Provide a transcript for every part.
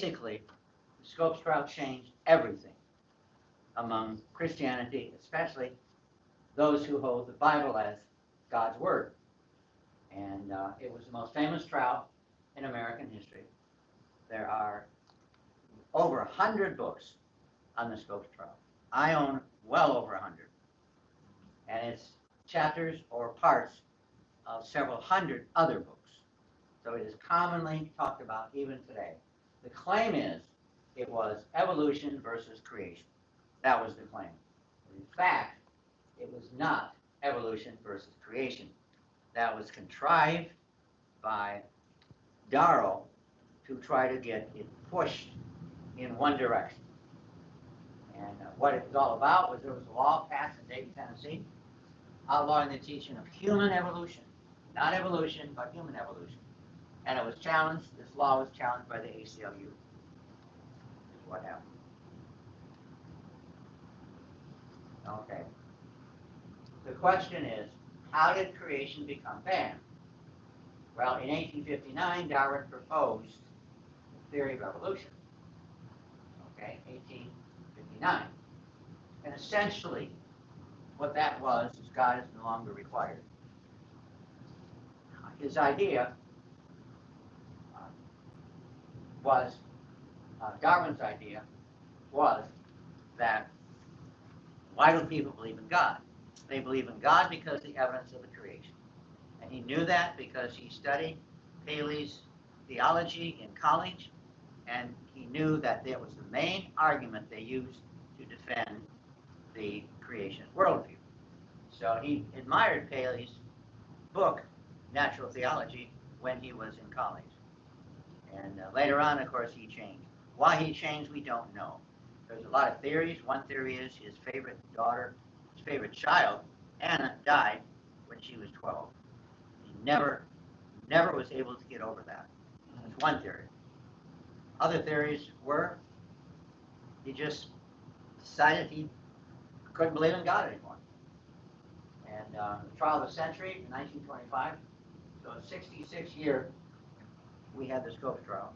basically, the Scopes trial changed everything among Christianity, especially those who hold the Bible as God's Word. And it was the most famous trial in American history. There are over 100 books on the Scopes trial. I own well over 100. And it's chapters or parts of several hundred other books. So it is commonly talked about even today. The claim is it was evolution versus creation. That was the claim. In fact, it was not evolution versus creation. That was contrived by Darrow to try to get it pushed in one direction. And what it was all about was there was a law passed in Dayton, Tennessee, outlawing the teaching of human evolution. Not evolution, but human evolution. And it was challenged, this law was challenged by the ACLU. Is what happened. Okay. The question is, how did creation become banned? Well, in 1859, Darwin proposed the theory of evolution. Okay, 1859. And essentially, what that was is God is no longer required. His idea was, Darwin's idea was that why do people believe in God? They believe in God because of the evidence of the creation. And he knew that because he studied Paley's theology in college, and he knew that that was the main argument they used to defend the creation worldview. So he admired Paley's book, Natural Theology, when he was in college. And later on, of course, he changed. Why he changed, we don't know. There's a lot of theories. One theory is his favorite daughter, his favorite child, Anna, died when she was 12. He never was able to get over that. That's one theory. Other theories were he just decided he couldn't believe in God anymore. And the trial of the century in 1925, so 66 years, we had the Scopes trial.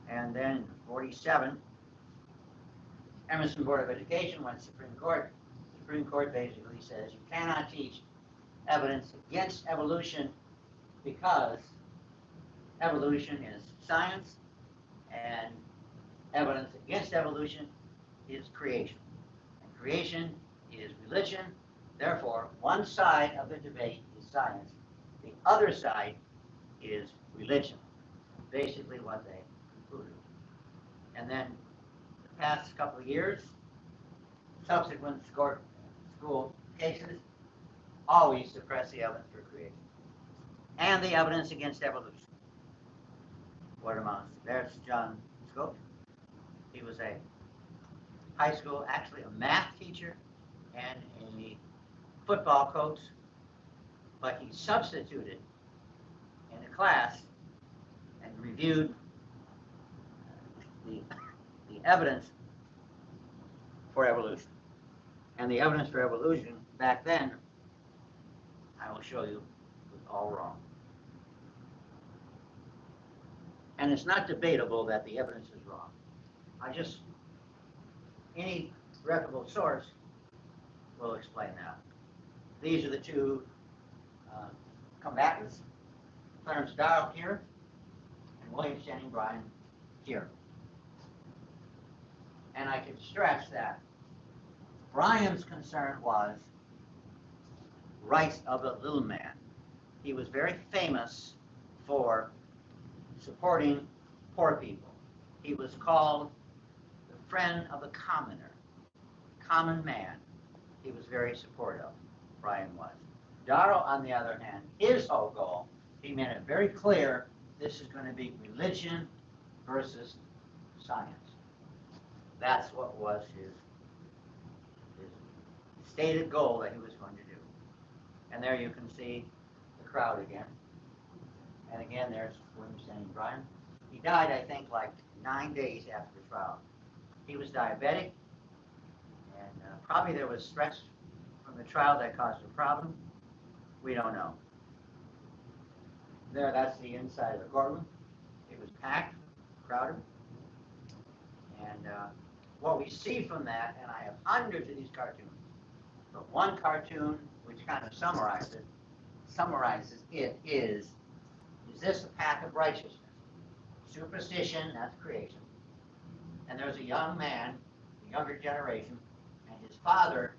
And then 47, Emerson Board of Education went to Supreme Court. The Supreme Court basically says you cannot teach evidence against evolution because evolution is science and evidence against evolution is creation. And creation is religion. Therefore, one side of the debate is science. The other side is religion. Basically what they concluded. And then the past couple of years, subsequent school cases always suppress the evidence for creation and the evidence against evolution. What amounts? There's John Scopes. He was a high school, actually a math teacher and a football coach, but he substituted in a class and reviewed the evidence for evolution. And the evidence for evolution back then, I will show you, was all wrong. And it's not debatable that the evidence is wrong. Any reputable source will explain that. These are the two combatants, Clarence Darrow here, and William Channing Bryan here. And I can stress that Bryan's concern was rights of the little man. He was very famous for supporting poor people. He was called the friend of the commoner, common man. He was very supportive, Bryan was. Darrow, on the other hand, his whole goal, he made it very clear this is going to be religion versus science. That's what was his stated goal that he was going to do. And there you can see the crowd again. And again, there's William Channing Bryan. He died, I think, like 9 days after the trial. He was diabetic, and probably there was stress from the trial that caused a problem. We don't know. There, that's the inside of the courtroom. It was packed. Crowder. And what we see from that, and I have hundreds of these cartoons, but one cartoon which kind of summarizes it is this the path of righteousness? Superstition, that's creation. And there's a young man, the younger generation, and his father,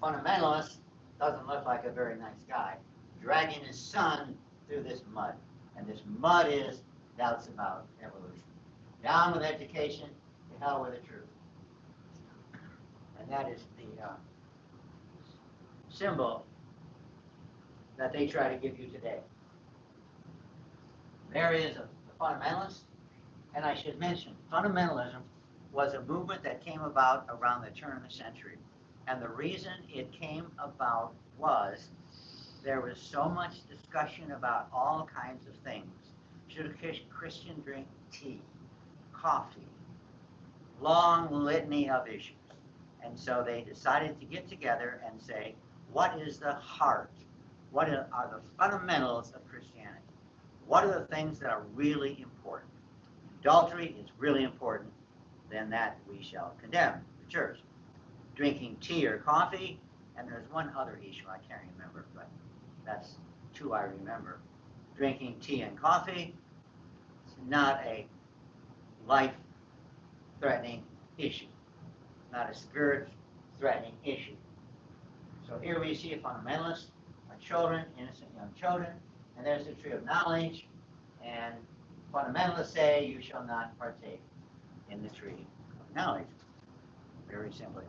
fundamentalist, doesn't look like a very nice guy, dragging his son through this mud. And this mud is doubts about evolution. Down with education, to hell with the truth. And that is the symbol that they try to give you today. There is a fundamentalist, and I should mention, fundamentalism was a movement that came about around the turn of the century. And the reason it came about was there was so much discussion about all kinds of things. Should a Christian drink tea, coffee, long litany of issues? And so they decided to get together and say, what is the heart? What are the fundamentals of Christianity? What are the things that are really important? Adultery is really important. Then that we shall condemn the church. Drinking tea or coffee, and there's one other issue I can't remember, but that's two I remember. Drinking tea and coffee is not a life-threatening issue, not a spirit-threatening issue. So here we see a fundamentalist, our children, innocent young children, and there's the tree of knowledge, and fundamentalists say you shall not partake in the tree of knowledge. Very simply.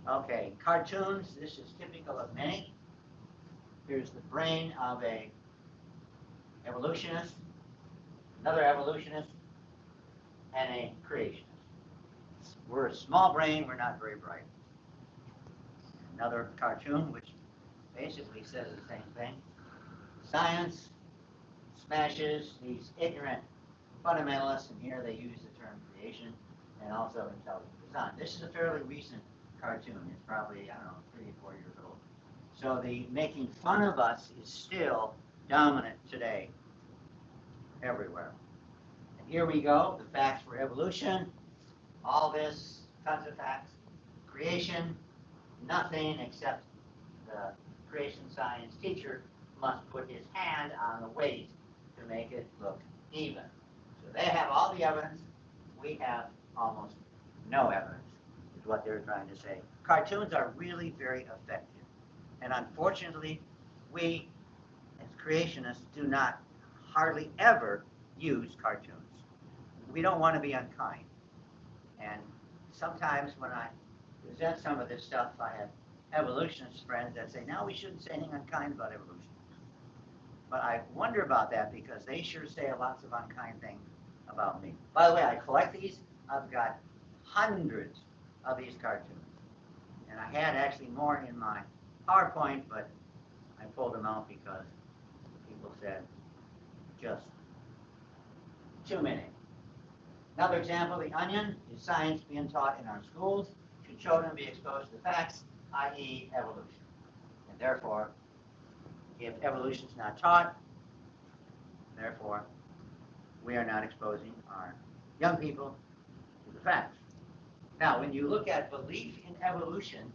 Okay, cartoons, this is typical of many. Here's the brain of a evolutionist, another evolutionist, and a creationist. We're a small brain, we're not very bright. Another cartoon which basically says the same thing. Science smashes these ignorant fundamentalists, and here they use the term creation and also intelligent design. This is a fairly recent cartoon. It's probably, I don't know, 3 or 4 years old. So the making fun of us is still dominant today everywhere. And here we go, the facts for evolution. All this, tons of facts. Creation, nothing except the creation science teacher must put his hand on the weight to make it look even. So they have all the evidence. We have almost no evidence, is what they're trying to say. Cartoons are really very effective. And unfortunately, we, as creationists, do not hardly ever use cartoons. We don't want to be unkind. And sometimes when I present some of this stuff, I have evolutionist friends that say, no, we shouldn't say anything unkind about evolution. But I wonder about that because they sure say lots of unkind things about me. By the way, I collect these. I've got hundreds of these cartoons. And I had actually more in my PowerPoint, but I pulled them out because people said just too many. Another example, the onion. Is science being taught in our schools? Should children be exposed to the facts, i.e. evolution? And therefore, if evolution is not taught, therefore, we are not exposing our young people to the facts. Now, when you look at belief in evolution,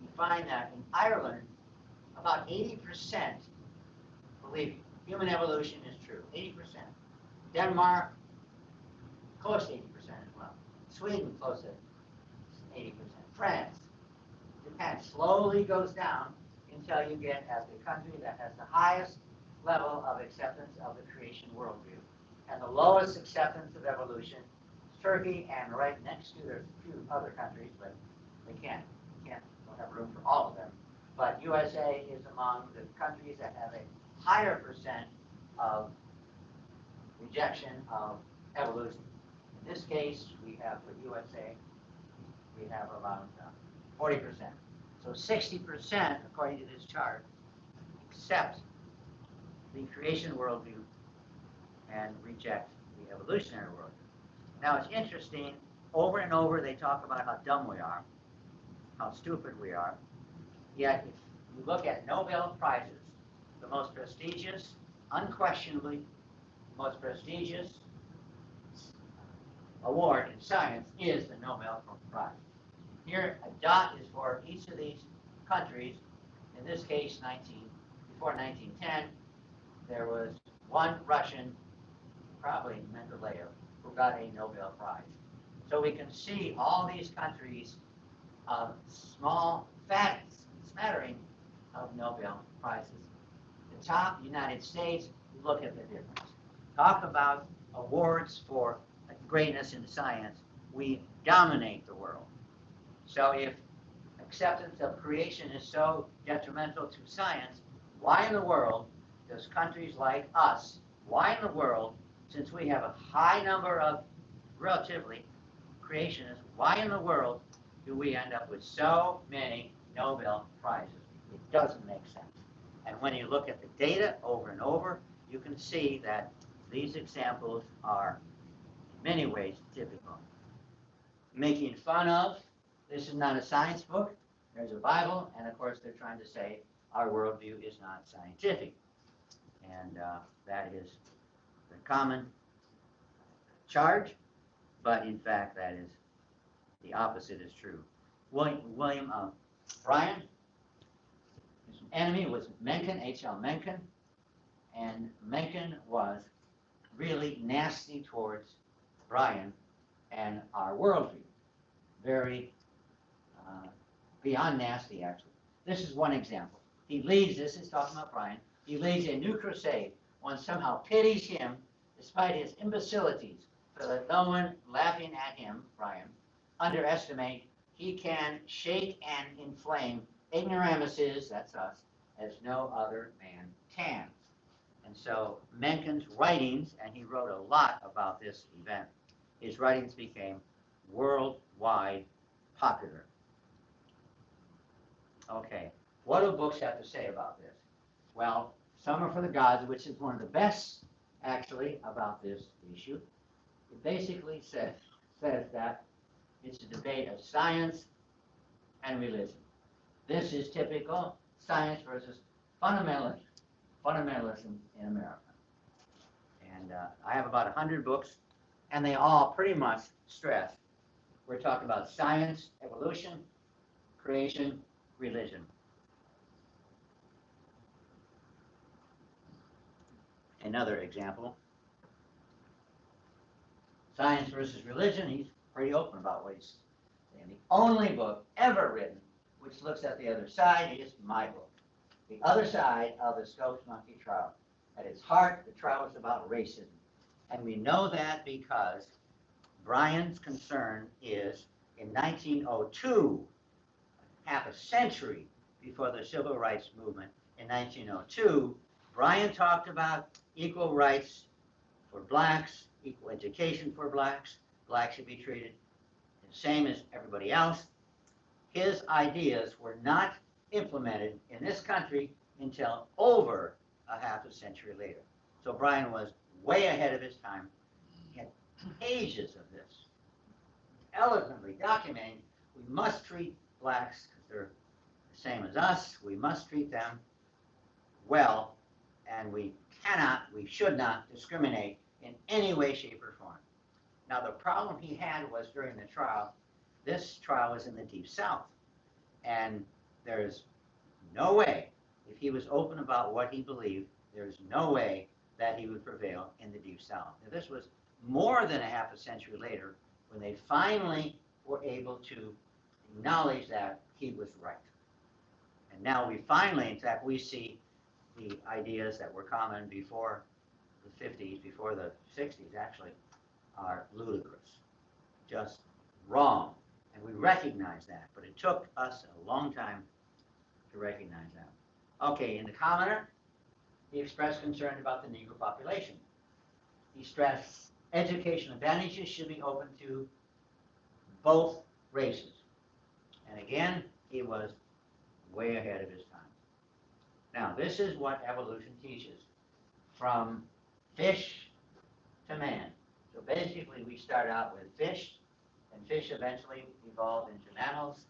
you find that in Ireland, about 80% believe human evolution is true. 80%. Denmark, close to 80% as well. Sweden, close to 80%. France, Japan slowly goes down until you get as the country that has the highest level of acceptance of the creation worldview. And the lowest acceptance of evolution is Turkey, and right next to there's a few other countries, but they don't have room for all of them. But USA is among the countries that have a higher percent of rejection of evolution. In this case, we have for USA, we have around 40%. So 60%, according to this chart, accept the creation worldview and reject the evolutionary worldview. Now it's interesting, over and over they talk about how dumb we are, how stupid we are. Yet if you look at Nobel Prizes, the most prestigious, unquestionably most prestigious award in science is the Nobel Prize. Here, a dot is for each of these countries. In this case, before 1910, there was one Russian, probably Mendeleev, who got a Nobel Prize. So we can see all these countries of small smattering of Nobel Prizes. The top, United States, look at the difference. Talk about awards for greatness in science. We dominate the world. So if acceptance of creation is so detrimental to science, why in the world does countries like us, why in the world, since we have a high number of relatively creationists, why in the world do we end up with so many Nobel Prizes? It doesn't make sense. And when you look at the data over and over, you can see that these examples are in many ways typical. Making fun of, this is not a science book, there's a Bible, and of course they're trying to say our worldview is not scientific. And that is the common charge, but in fact that is the opposite is true. William Bryan, his enemy was Mencken, H.L. Mencken, and Mencken was really nasty towards Bryan and our worldview. Very beyond nasty, actually. This is one example. He leads, this is talking about Bryan, he leads a new crusade. One somehow pities him despite his imbecilities, so that no one laughing at him, Bryan, underestimate he can shake and inflame ignoramuses, that's us, as no other man can. And so Mencken's writings, and he wrote a lot about this event, his writings became worldwide popular. Okay, what do books have to say about this? Well, Some Are for the Gods, which is one of the best, actually, about this issue. It basically says that it's a debate of science and religion. This is typical science versus fundamentalism in America. And I have about 100 books, and they all pretty much stress we're talking about science, evolution, creation, religion. Another example, science versus religion, he's pretty open about what he's saying. The only book ever written which looks at the other side is my book, The Other Side of the Scopes Monkey Trial. At its heart, the trial is about racism. And we know that because Bryan's concern is in 1902, half a century before the Civil Rights Movement, in 1902, Bryan talked about equal rights for blacks, equal education for blacks. Blacks should be treated the same as everybody else. His ideas were not implemented in this country until over a half a century later. So Bryan was way ahead of his time. He had pages of this, eloquently documenting we must treat blacks because they're the same as us. We must treat them well, and we should not discriminate in any way, shape, or form. Now, the problem he had was during the trial, this trial was in the Deep South, and there's no way, if he was open about what he believed, there's no way that he would prevail in the Deep South. Now, this was more than a half a century later when they finally were able to acknowledge that he was right. And now we finally, in fact, we see the ideas that were common before the 50s, before the 60s actually, are ludicrous, just wrong. And we recognize that, but it took us a long time to recognize that. Okay, in the Commoner, he expressed concern about the Negro population. He stressed education advantages should be open to both races. And again, he was way ahead of his time. Now, this is what evolution teaches, from fish to man. So basically, we start out with fish, and fish eventually evolved into mammals,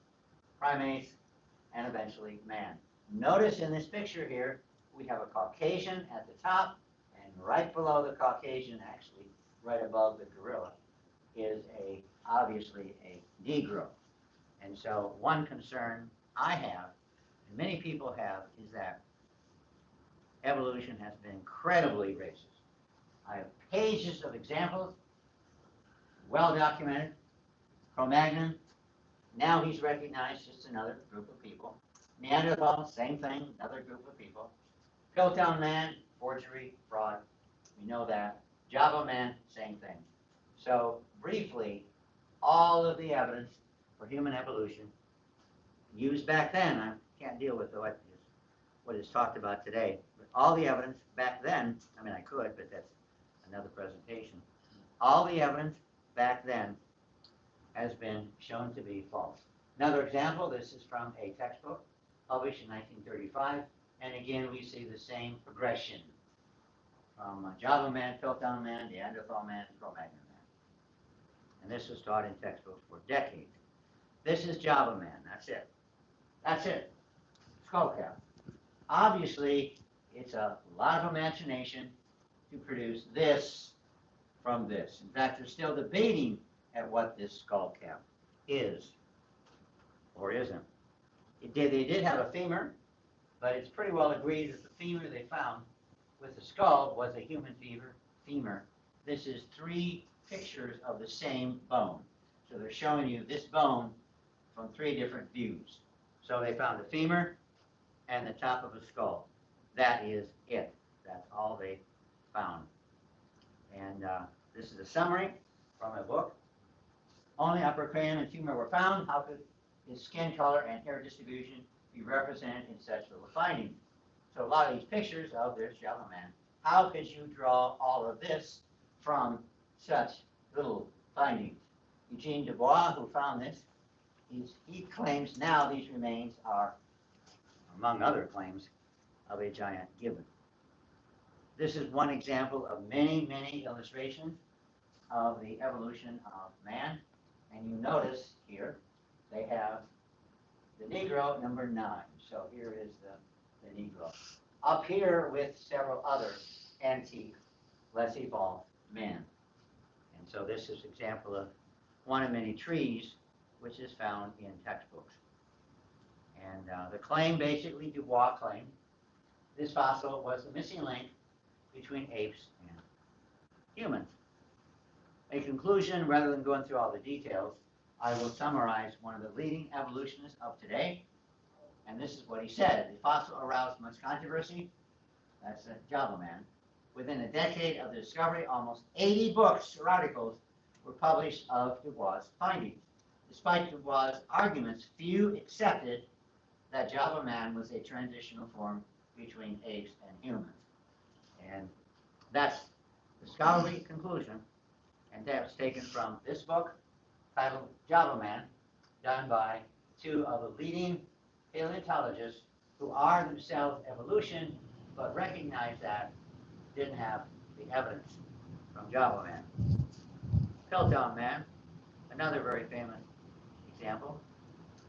primates, and eventually man. Notice in this picture here, we have a Caucasian at the top, and right below the Caucasian, actually right above the gorilla, is obviously a Negro. And so one concern I have, and many people have, is that evolution has been incredibly racist. I have pages of examples, well documented. Cro-Magnon, now he's recognized just another group of people. Neanderthal, same thing, another group of people. Piltdown man, forgery, fraud, we know that. Java man, same thing. So briefly, all of the evidence for human evolution used back then, I can't deal with what is talked about today, but all the evidence back then, I mean I could, but that's another presentation. All the evidence back then has been shown to be false. Another example, this is from a textbook published in 1935, and again we see the same progression from Java man, Piltdown man, Neanderthal man, Cro-Magnon man. And this was taught in textbooks for decades. This is Java man, that's it. That's it. Skull cap. Obviously, it's a lot of imagination to produce this from this. In fact, they're still debating at what this skull cap is or isn't. They did have a femur, but it's pretty well agreed that the femur they found with the skull was a human femur. This is 3 pictures of the same bone. So they're showing you this bone from 3 different views. So they found the femur and the top of a skull. That is it. That's all they found. And this is a summary from a book. Only upper cranium and femur were found. How could his skin color and hair distribution be represented in such little findings? So a lot of these pictures of this Java man, how could you draw all of this from such little findings? Eugene Dubois, who found this, he claims now these remains are, among other claims, of a giant gibbon. This is one example of many, many illustrations of the evolution of man. And you notice here, they have the Negro number 9. So here is the Negro. Up here with several other antique, less evolved men. And so this is an example of one of many trees which is found in textbooks. And the claim, basically, Dubois claimed, this fossil was the missing link between apes and humans. A conclusion, rather than going through all the details, I will summarize one of the leading evolutionists of today, and this is what he said. The fossil aroused much controversy. That's a Java man. Within a decade of the discovery, almost 80 books or articles were published of Dubois' findings. Despite Dubois' arguments, few accepted that Java man was a transitional form between apes and humans. And that's the scholarly conclusion, and that was taken from this book titled Java Man, done by 2 of the leading paleontologists who are themselves evolution, but recognize that didn't have the evidence from Java Man. Piltdown man, another very famous example.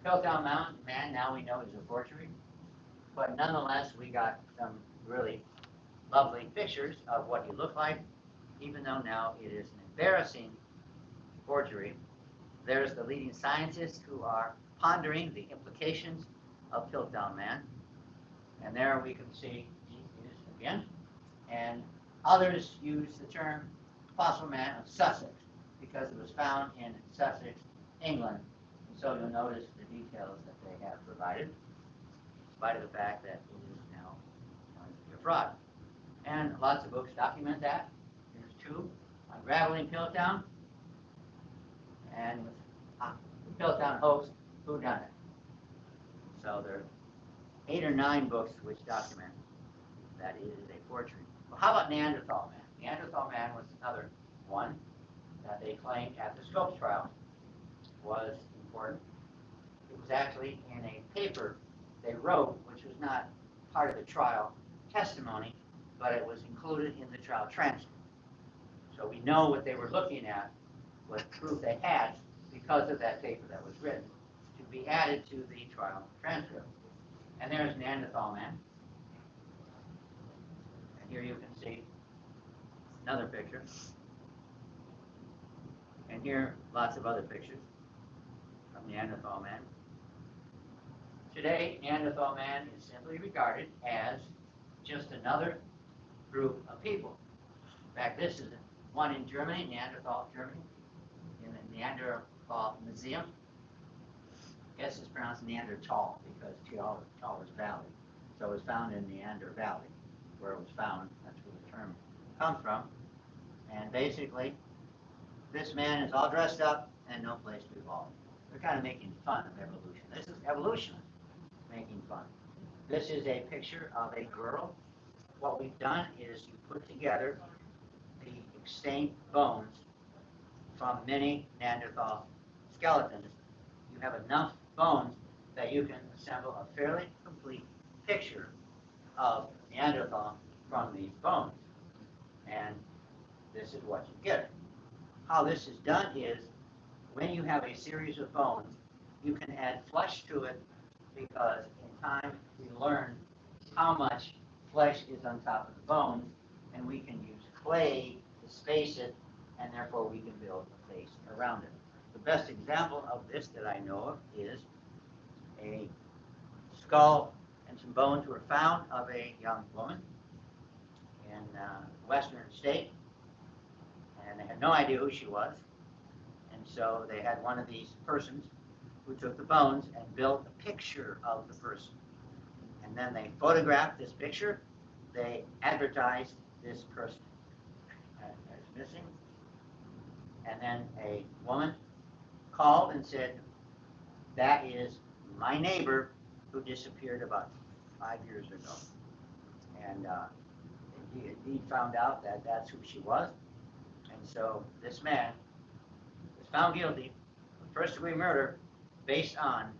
Piltdown man, now we know is a forgery, but nonetheless we got some really lovely pictures of what he looked like, even though now it is an embarrassing forgery. There's the leading scientists who are pondering the implications of Piltdown man, and there we can see he is again. And others use the term fossil man of Sussex because it was found in Sussex, England. And so you'll notice the details that they have provided, in spite of the fact that it is now a fraud. And lots of books document that. Here's 2 unraveling Piltdown, and with the Piltdown hoax, who done it? So there are 8 or 9 books which document that it is a forgery. Well, how about Neanderthal man? Neanderthal man was another one that they claimed at the Scopes trial was important. It was actually in a paper they wrote, which was not part of the trial testimony, but it was included in the trial transcript. So we know what they were looking at, what proof they had, because of that paper that was written, to be added to the trial transcript. And there's Neanderthal man. And here you can see another picture. And And here, lots of other pictures of Neanderthal man. Today, Neanderthal man is simply regarded as just another group of people. In fact, this is one in Germany, Neanderthal, Germany, in the Neanderthal Museum. I guess it's pronounced Neanderthal because Tal is valley. So it was found in Neander Valley, where it was found. That's where the term comes from. And basically, this man is all dressed up and no place to evolve. They're kind of making fun of evolution. This is evolution making fun. This is a picture of a girl. What we've done is you put together the extant bones from many Neanderthal skeletons. You have enough bones that you can assemble a fairly complete picture of Neanderthal from these bones. And this is what you get. How this is done is, when you have a series of bones, you can add flesh to it, because in time we learn how much flesh is on top of the bones, and we can use clay to space it, and therefore we can build a face around it. The best example of this that I know of is a skull and some bones were found of a young woman in western state, and they had no idea who she was. And so they had one of these persons who took the bones and built a picture of the person. And then they photographed this picture. They advertised this person as missing. And then a woman called and said, "That is my neighbor who disappeared about 5 years ago." And he indeed found out that that's who she was. And so this man was found guilty of first-degree murder based on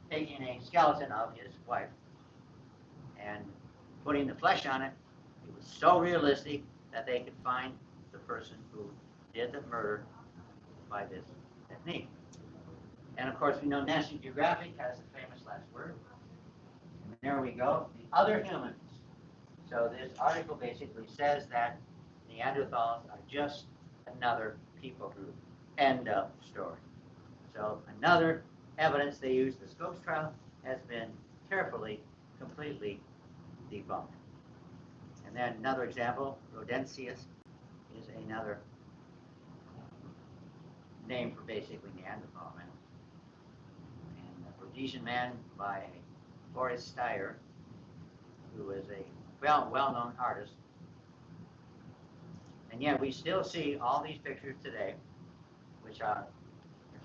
taking a skeleton of his wife and putting the flesh on it. It was so realistic that they could find the person who did the murder by this technique. And of course, we know National Geographic has the famous last word. And there we go, the other humans. So this article basically says that Neanderthals are just another people group. End of story. So another evidence they use, the Scopes trial, has been carefully, completely debunked. And then another example, Rodensius, is another name for basically Neanderthal man. And Rhodesian man by Boris Steyer, who is a well-known artist. And yet we still see all these pictures today, which are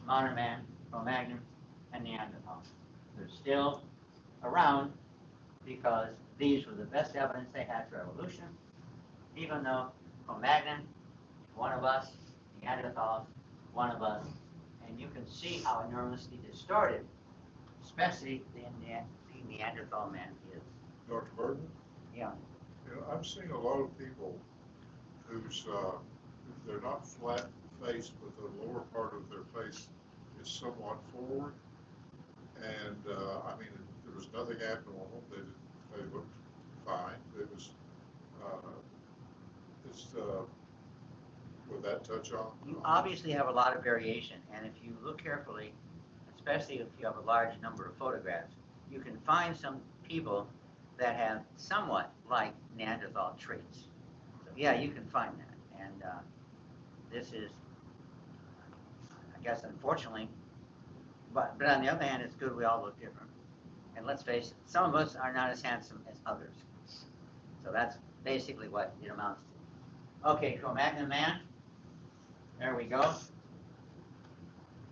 modern man, Cro-Magnon, and Neanderthal. They're still around because these were the best evidence they had for evolution, even though Cro-Magnon, one of us, Neanderthals, one of us, and you can see how enormously distorted, especially the Neanderthal man is. Dr. Bergman? Yeah. You know, I'm seeing a lot of people whose, they're not flat faced, but the lower part of their face is somewhat forward. And, I mean, there was nothing abnormal. They looked fine. It was, would that touch on? You obviously have a lot of variation, and if you look carefully, especially if you have a large number of photographs, you can find some people that have somewhat like Neanderthal traits. So yeah, you can find that, and this is, I guess, unfortunately, but on the other hand, it's good we all look different. And let's face it, some of us are not as handsome as others. So that's basically what it amounts to. Okay, Cro-Magnon man. There we go.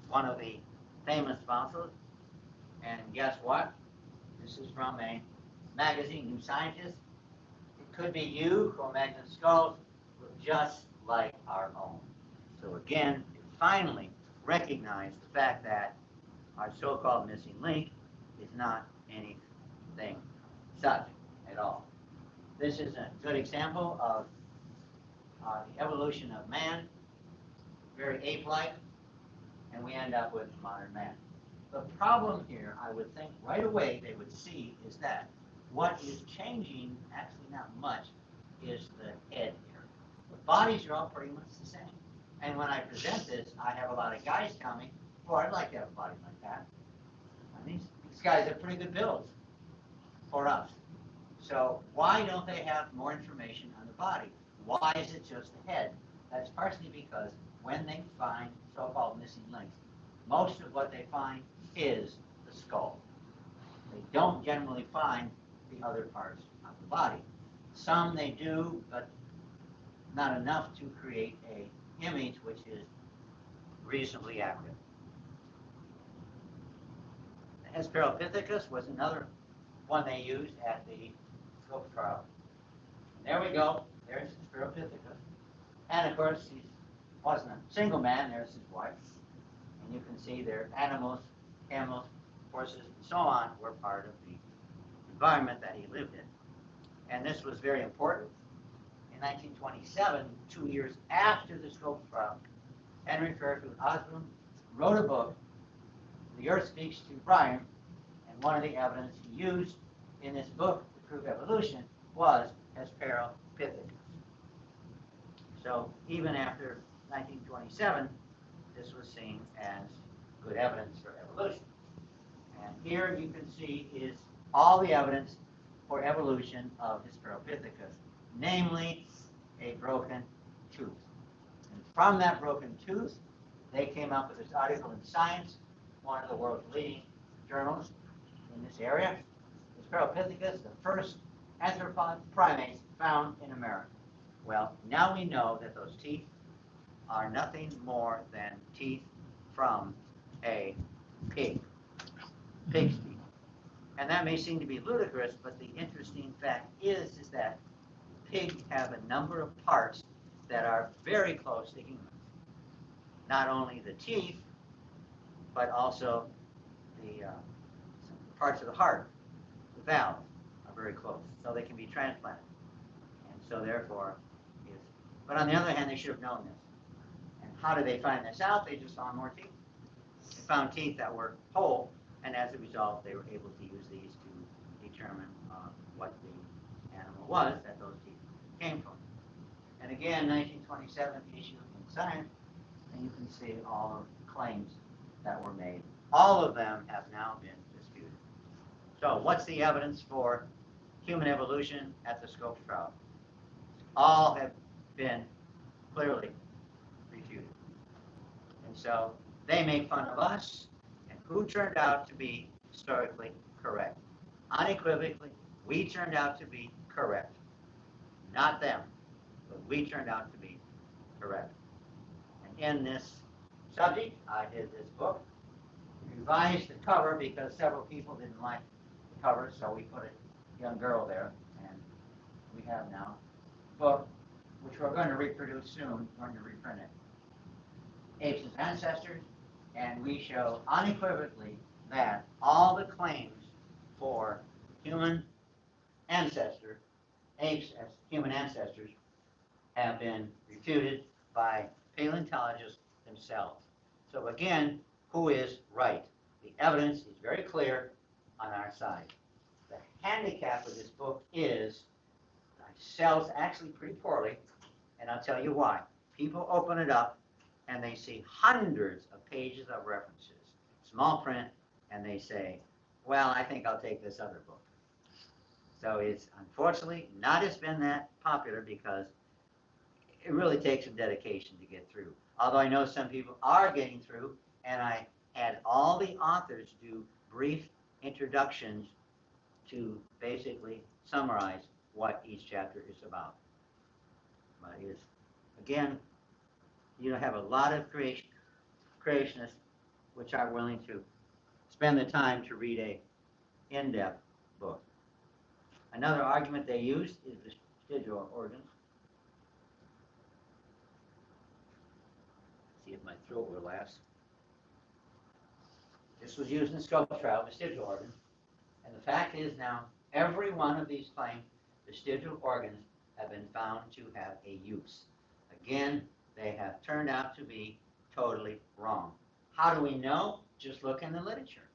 One of the famous fossils. And guess what? This is from a magazine, New Scientist. It could be you. Cro-Magnon skulls look just like our own. So again, it finally recognized the fact that our so-called missing link is not anything such at all. This is a good example of the evolution of man, very ape-like, and we end up with modern man. The problem here, I would think right away they would see, is that what is changing, actually not much, is the head area. The bodies are all pretty much the same. And when I present this, I have a lot of guys tell me, "Boy, I'd like to have a body like that." And these guys have pretty good builds for us. So why don't they have more information on the body? Why is it just the head? That's partially because when they find so-called missing links, most of what they find is the skull. They don't generally find the other parts of the body. Some they do, but not enough to create a image which is reasonably accurate. The Hesperopithecus was another one they used at the Scopes trial. And there we go. There's Hesperopithecus. And of course, he wasn't a single man. There's his wife. And you can see their animals, camels, horses, and so on were part of the environment that he lived in. And this was very important. In 1927, 2 years after the Scopes trial, Henry Fairfield Osborn wrote a book, The Earth Speaks to Brian, and one of the evidence he used in this book to prove evolution was Hesperopithecus. So even after 1927, this was seen as good evidence for evolution. And here you can see is all the evidence for evolution of Hesperopithecus, namely a broken tooth. And from that broken tooth, they came up with this article in Science, one of the world's leading journals in this area. Hesperopithecus, the first anthropod primates found in America. Well, now we know that those teeth are nothing more than teeth from a pig. Pig's teeth. And that may seem to be ludicrous, but the interesting fact is that pigs have a number of parts that are very close to humans. Not only the teeth, but also the parts of the heart, the valves, are very close, so they can be transplanted. And so therefore, but on the other hand, they should have known this. And how did they find this out? They just found more teeth. They found teeth that were whole, and as a result, they were able to use these to determine what the animal was that those teeth came from. And again, 1927 issue in Science, and you can see all of the claims that were made. All of them have now been disputed. So what's the evidence for human evolution at the Scopes trial? All have been clearly refuted. And so they make fun of us, and who turned out to be historically correct? Unequivocally, we turned out to be correct. Not them, but we turned out to be correct. And in this subject, I did this book, revised the cover because several people didn't like the cover, so we put a young girl there, and we have now a book which we're going to reproduce soon. We're going to reprint it. Apes as Ancestors, and we show unequivocally that all the claims for human ancestor, apes as human ancestors, have been refuted by paleontologists themselves. So again, who is right? The evidence is very clear on our side. The handicap of this book is it sells actually pretty poorly, and I'll tell you why. People open it up and they see hundreds of pages of references, small print, and they say, well, I think I'll take this other book. So it's unfortunately not as been that popular because it really takes some dedication to get through. Although I know some people are getting through, and I had all the authors do brief introductions to basically summarize what each chapter is about. But it's, again, you have a lot of creationists which are willing to spend the time to read a in-depth book. Another argument they used is the vestigial organs. See if my throat will last. This was used in the Scopes trial, vestigial organs. And the fact is now, every one of these claimed vestigial organs have been found to have a use. Again, they have turned out to be totally wrong. How do we know? Just look in the literature.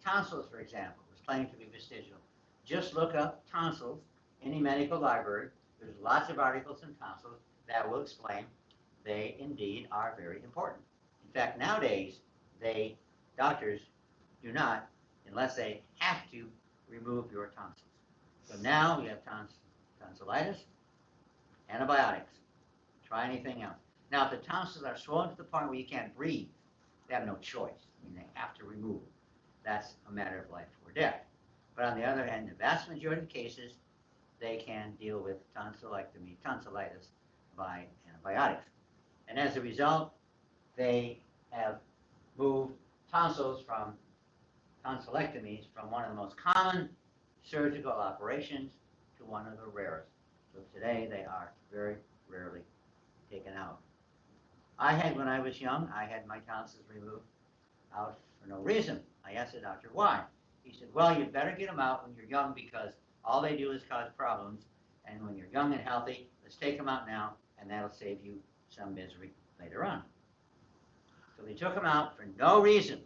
Tonsils, for example, was claimed to be vestigial. Just look up tonsils in a medical library. There's lots of articles on tonsils that will explain they indeed are very important. In fact, nowadays, doctors do not, unless they have to, remove your tonsils. So now we have tonsillitis, antibiotics. Try anything else. Now, if the tonsils are swollen to the point where you can't breathe, they have no choice. I mean, they have to remove them. That's a matter of life or death. But on the other hand, the vast majority of cases, they can deal with tonsillitis by antibiotics. And as a result, they have moved tonsillectomies from one of the most common surgical operations to one of the rarest. So today they are very rarely taken out. When I was young, I had my tonsils removed out for no reason. I asked the doctor why. He said, well, you better get them out when you're young because all they do is cause problems. And when you're young and healthy, let's take them out now, and that'll save you some misery later on. So they took them out for no reason.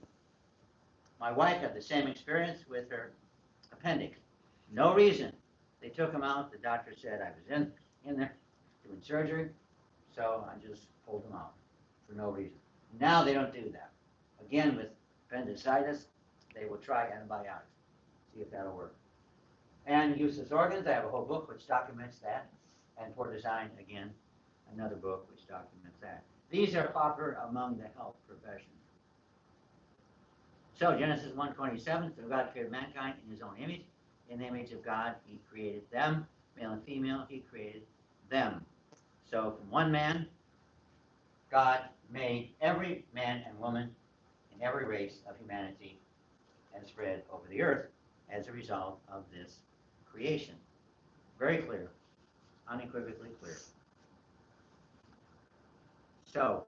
My wife had the same experience with her appendix. No reason. They took them out. The doctor said I was in there doing surgery, so I just pulled them out for no reason. Now they don't do that. Again, with appendicitis, they will try antibiotics, see if that'll work. And useless organs, I have a whole book which documents that. And for design, again, another book which documents that. These are popular among the health professions. So Genesis 1:27, so God created mankind in his own image. In the image of God, he created them. Male and female, he created them. So from one man, God made every man and woman in every race of humanity and spread over the earth as a result of this creation. Very clear, unequivocally clear. So,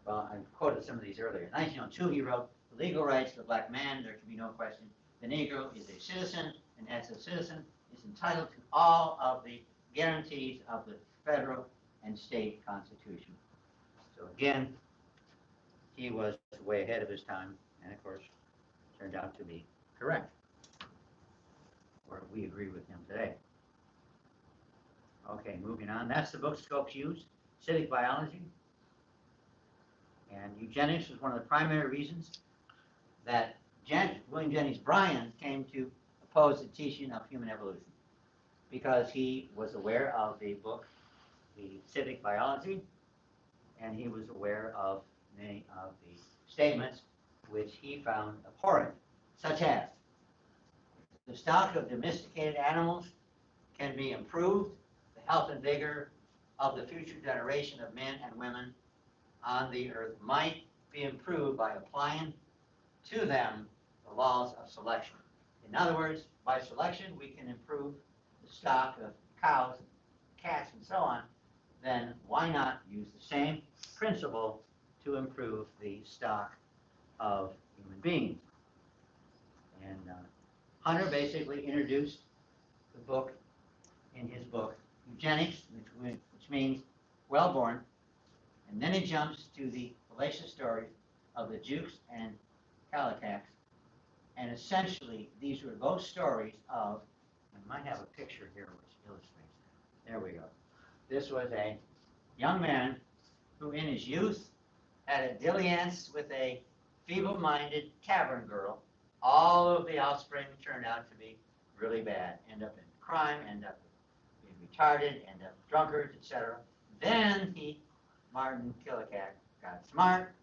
well, I quoted some of these earlier. In 1902, he wrote, the legal rights of the black man, there can be no question. The Negro is a citizen, and as a citizen, is entitled to all of the guarantees of the federal and state constitution. So again, he was way ahead of his time, and of course, turned out to be correct. Or we agree with him today. Okay, moving on. That's the book Scopes used, civic biology. And eugenics was one of the primary reasons that William Jennings Bryan came to oppose the teaching of human evolution, because he was aware of the book, the civic biology, and he was aware of many of the statements which he found abhorrent, such as the stock of domesticated animals can be improved, the health and vigor of the future generation of men and women on the earth might be improved by applying to them the laws of selection. In other words, by selection, we can improve the stock of cows, cats, and so on. Then why not use the same principle to improve the stock of human beings? And Hunter basically introduced the book in his book, Eugenics, which means well-born, and then he jumps to the fallacious stories of the Jukes and Calicax, and essentially these were both stories of, I might have a picture here which illustrates that. There we go. This was a young man who in his youth had a dalliance with a feeble-minded tavern girl. All of the offspring turned out to be really bad, end up in crime, end up being retarded, end up drunkards, etc. Then Martin Killicack, got smart.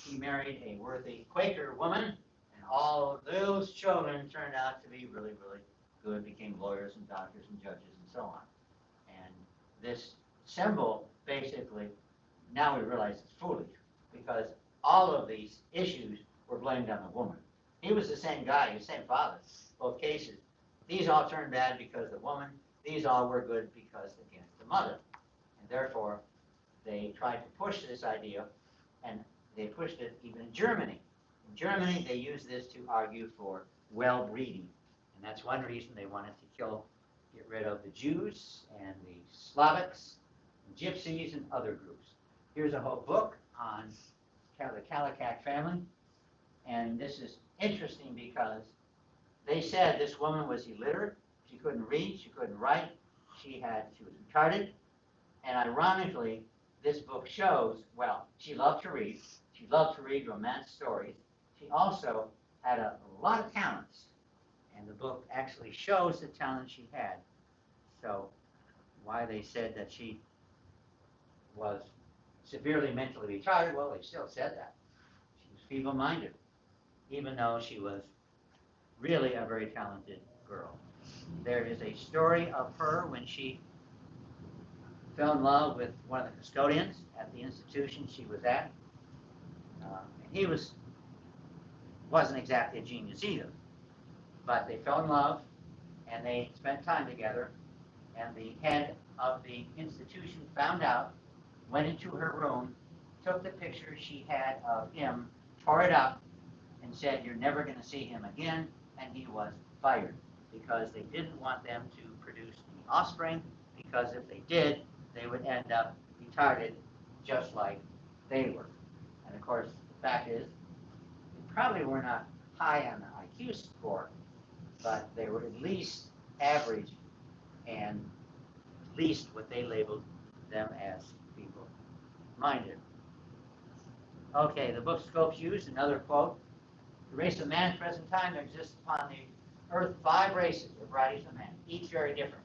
He married a worthy Quaker woman, and all of those children turned out to be really, really good, became lawyers and doctors and judges and so on. And this symbol, basically, now we realize it's foolish, because all of these issues were blamed on the woman. He was the same guy, the same father, both cases. These all turned bad because of the woman. These all were good because against the mother. And therefore, they tried to push this idea, and they pushed it even in Germany. In Germany, they used this to argue for well-breeding. And that's one reason they wanted to get rid of the Jews and the Slavics, and Gypsies, and other groups. Here's a whole book on the Calicac family. And this is interesting because they said this woman was illiterate. She couldn't read, she couldn't write, she was retarded, And ironically, this book shows, well, she loved to read. She loved to read romance stories. She also had a lot of talents. And the book actually shows the talent she had. So why they said that she was severely mentally retarded, well, they still said that. She was feeble-minded, even though she was really a very talented girl. There is a story of her when she fell in love with one of the custodians at the institution she was at. And he wasn't exactly a genius either, but they fell in love and they spent time together, and the head of the institution found out, went into her room, took the picture she had of him, tore it up, and said, "You're never going to see him again," and he was fired because they didn't want them to produce any offspring, because if they did, they would end up retarded just like they were. And of course, the fact is, they probably were not high on the IQ score, but they were at least average and at least what they labeled them as feeble-minded. Okay, the book Scopes used, another quote, "The race of man at present time, there exists upon the earth 5 races or varieties of man, each very different.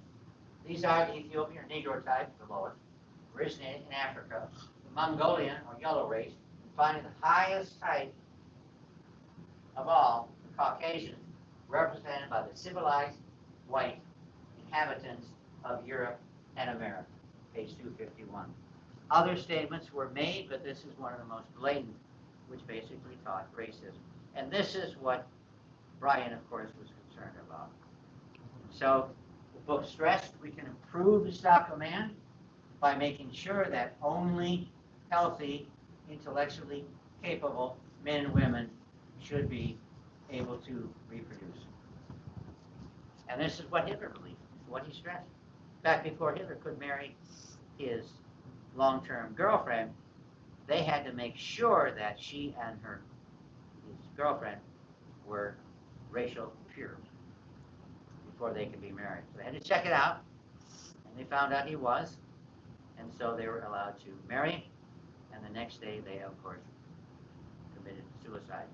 These are the Ethiopian or Negro type, the lowest, originating in Africa, the Mongolian or yellow race, and finally the highest type of all, the Caucasian, represented by the civilized white inhabitants of Europe and America," page 251. Other statements were made, but this is one of the most blatant, which basically taught racism. And this is what Brian, of course, was concerned about. So the book stressed we can improve the stock of man by making sure that only healthy, intellectually capable men and women should be able to reproduce. And this is what Hitler believed, what he stressed. Back before Hitler could marry his long-term girlfriend, they had to make sure that she and his girlfriend were racial pure before they could be married. So they had to check it out, and they found out he was, and so they were allowed to marry, and the next day they, of course, committed suicide.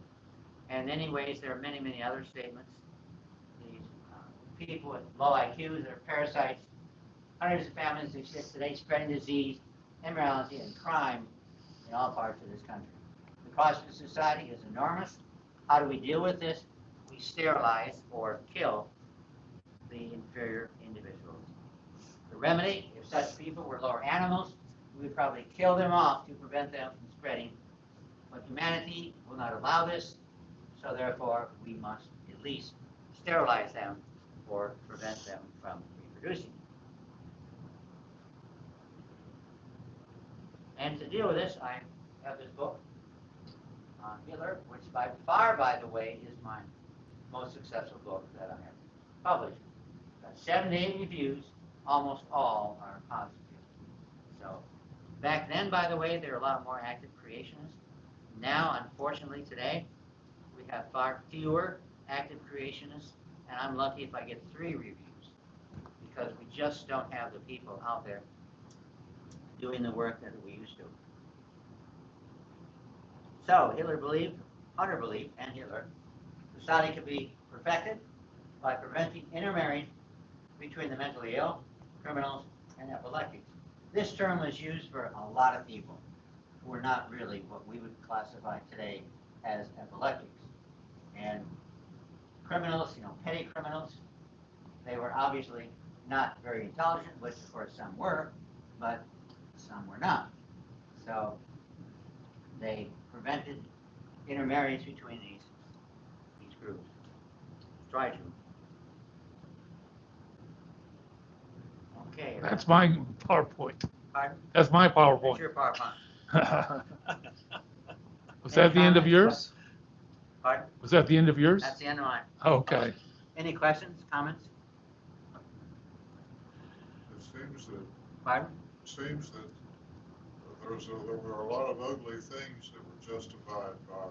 And anyways, there are many, many other statements. These people with low IQs that are parasites, hundreds of families exist today spreading disease, immorality, and crime in all parts of this country. The cost to society is enormous. How do we deal with this? We sterilize or kill the inferior individuals. The remedy, if such people were lower animals, we would probably kill them off to prevent them from spreading. But humanity will not allow this, so therefore we must at least sterilize them or prevent them from reproducing. And to deal with this, I have this book on Hitler, which by far, by the way, is my most successful book that I have published. Got 7 to 8 reviews, almost all are positive. So back then, by the way, there were a lot more active creationists. Now, unfortunately, today, we have far fewer active creationists, and I'm lucky if I get 3 reviews, because we just don't have the people out there doing the work that we used to. So Hitler believed, Hunter believed, and Hitler, society could be perfected by preventing intermarriage between the mentally ill, criminals, and epileptics. This term was used for a lot of people who were not really what we would classify today as epileptics. And criminals, petty criminals, they were obviously not very intelligent, which of course some were, but some were not. So they prevented intermarriage between these groups. Tried to. Okay. That's my PowerPoint. Pardon? That's my That's PowerPoint. your PowerPoint. Was that the end of yours? Pardon? Was that the end of yours? That's the end of mine. Okay. Any questions, comments? It seems that Pardon? there were a lot of ugly things that were justified by